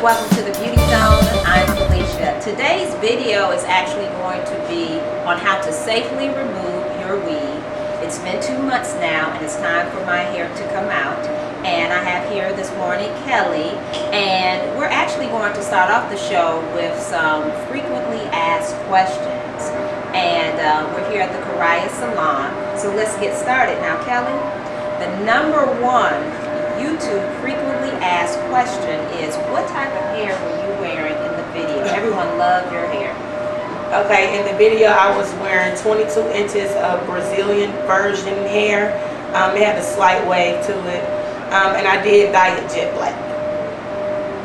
welcome to the Beauty Zone. I'm Felicia. Today's video is actually going to be on how to safely remove your weave. It's been 2 months now and it's time for my hair to come out. And I have here this morning Kelly, and we're actually going to start off the show with some frequently asked questions. And we're here at the Kera Salon, so let's get started. Now Kelly, the number one YouTube frequently asked question is, what type of hair were you wearing in the video? Everyone loved your hair. Okay, in the video I was wearing 22 inches of Brazilian version hair. It had a slight wave to it, and I did dye it jet black.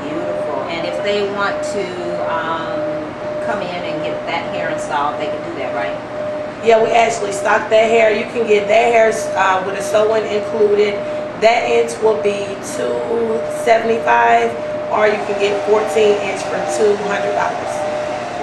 Beautiful. And if they want to come in and get that hair installed, they can do that, right? Yeah, we actually stock that hair. You can get that hair with a sew-in included. That inch will be $275, or you can get 14 inch for $200.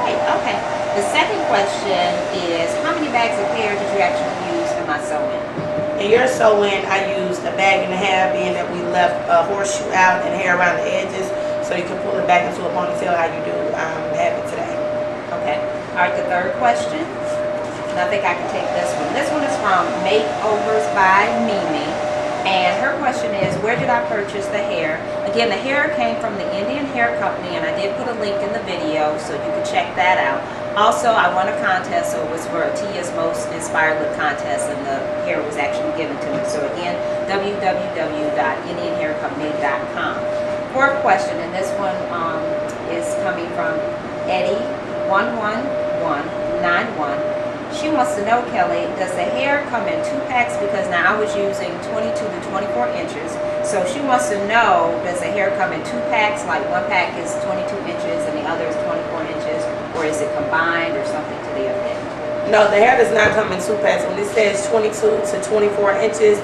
Great. Okay. The second question is, how many bags of hair did you actually use in my sew-in? In your sew-in, I used a bag and a half, being that we left a horseshoe out and hair around the edges, so you can pull it back into a ponytail how you do have it today. Okay. All right. The third question. And I think I can take this one. This one is from Makeovers by Mimi. And her question is, where did I purchase the hair? Again, the hair came from the Indian Hair Company, and I did put a link in the video so you can check that out. Also, I won a contest, so it was for Tia's Most Inspired Look contest, and the hair was actually given to me. So again, www.indianhaircompany.com. Fourth question, and this one is coming from Eddie11191. She wants to know, Kelly, does the hair come in 2 packs? Because now I was using 22 to 24 inches. So she wants to know, does the hair come in 2 packs? Like one pack is 22 inches and the other is 24 inches? Or is it combined or something to the effect? No, the hair does not come in 2 packs. When it says 22 to 24 inches,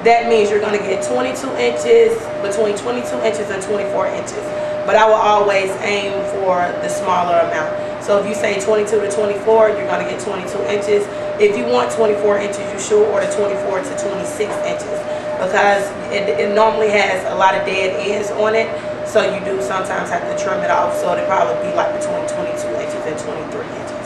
that means you're going to get 22 inches, between 22 inches and 24 inches. But I will always aim for the smaller amount. So if you say 22 to 24, you're going to get 22 inches. If you want 24 inches, you should order 24 to 26 inches, because it normally has a lot of dead ends on it. So you do sometimes have to trim it off. So it'll probably be like between 22 inches and 23 inches.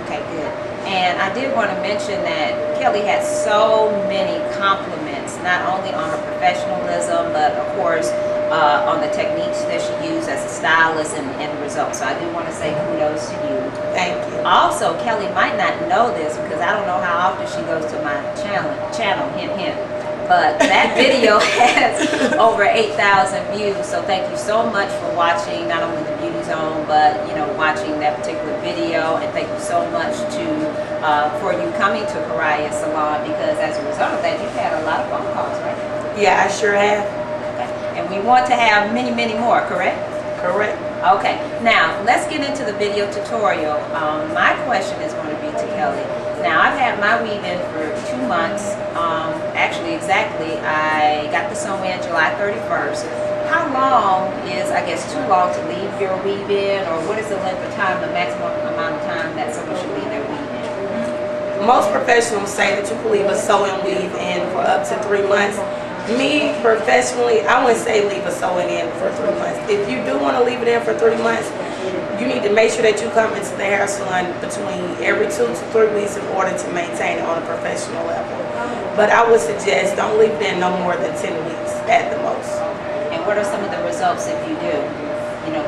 Okay, good. And I did want to mention that Kelly had so many compliments, not only on her professionalism, but of course on the techniques that she used as a stylist and the end result. So I do want to say kudos to you. Thank you. Also, Kelly might not know this because I don't know how often she goes to my channel, hint, hint. But that video has over 8,000 views. So thank you so much for watching not only the Beauty Zone, but watching that particular video. And thank you so much for you coming to Kera Salon, because as a result of that, you've had a lot of phone calls, right? Yeah, I sure have. And we want to have many, many more, correct? Correct. Okay, now let's get into the video tutorial. My question is going to be to Kelly. Now, I've had my weave in for 2 months. Actually, exactly, I got the sew in July 31st. How long is, I guess, too long to leave your weave in, or what is the length of time, the maximum amount of time that someone should leave their weave in? Most professionals say that you can leave a sew-in weave in for up to 3 months. Me, professionally, I wouldn't say leave a sew-in in for 3 months. If you do want to leave it in for 3 months, you need to make sure that you come into the hair salon between every 2 to 3 weeks in order to maintain it on a professional level. But I would suggest don't leave it in no more than 10 weeks at the most. And what are some of the results if you do,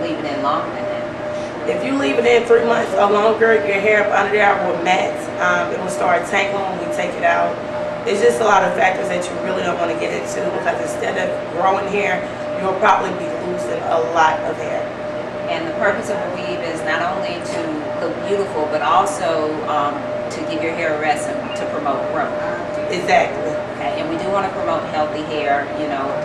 leave it in longer than that? If you leave it in 3 months or longer, your hair up under there will mat. It will start tangling when we take it out. It's just a lot of factors that you really don't want to get into, because instead of growing hair, you'll probably be losing a lot of hair. And the purpose of a weave is not only to look beautiful, but also to give your hair a rest and to promote growth. Exactly. Okay, and we do want to promote healthy hair,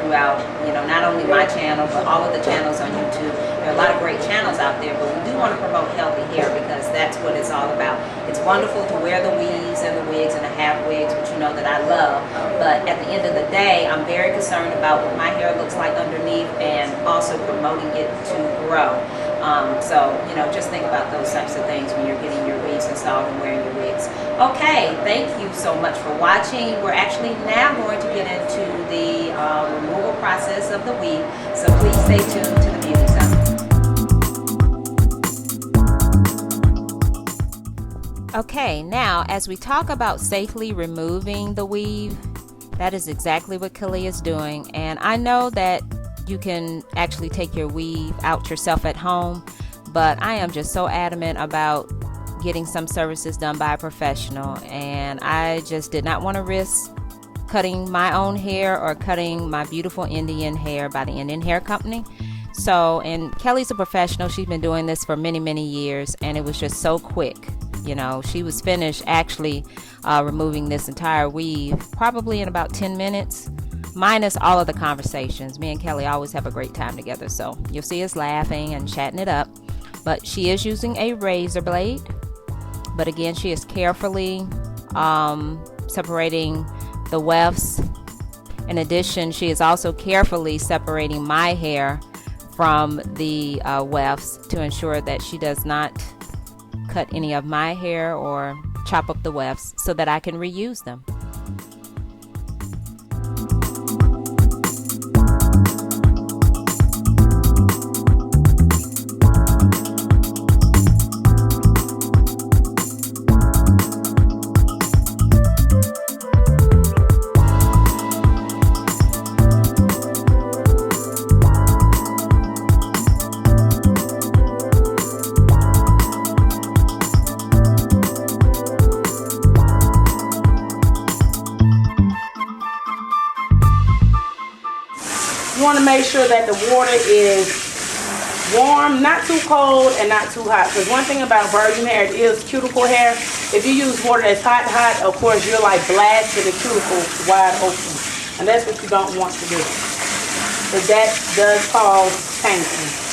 throughout, not only my channel, but all of the channels on YouTube. There are a lot of great channels out there, but we do want to promote healthy hair, because that's what it's all about. It's wonderful to wear the weaves and the wigs and the half wigs, which you know that I love. But at the end of the day, I'm very concerned about what my hair looks like underneath, and also promoting it to grow. So, just think about those types of things when you're getting your wigs installed and wearing your wigs. Okay, thank you so much for watching. We're actually now going to get into the removal process of the weave, so please stay tuned to the Beauty Zone. Okay, now as we talk about safely removing the weave, that is exactly what Kelly is doing. And I know that you can actually take your weave out yourself at home, but I am just so adamant about getting some services done by a professional, and I just did not want to risk cutting my own hair or cutting my beautiful Indian hair by the Indian Hair Company. So, and Kelly's a professional. She's been doing this for many, many years, and it was just so quick. You know, she was finished actually removing this entire weave probably in about 10 minutes, minus all of the conversations. Me and Kelly always have a great time together, so you'll see us laughing and chatting it up. But she is using a razor blade. But again, she is carefully separating the wefts. In addition, she is also carefully separating my hair from the wefts to ensure that she does not cut any of my hair or chop up the wefts so that I can reuse them. You want to make sure that the water is warm, not too cold and not too hot. Because one thing about virgin hair, it is cuticle hair. If you use water that's hot, of course, you're like blasting the cuticle wide open. And that's what you don't want to do. Because that does cause painting.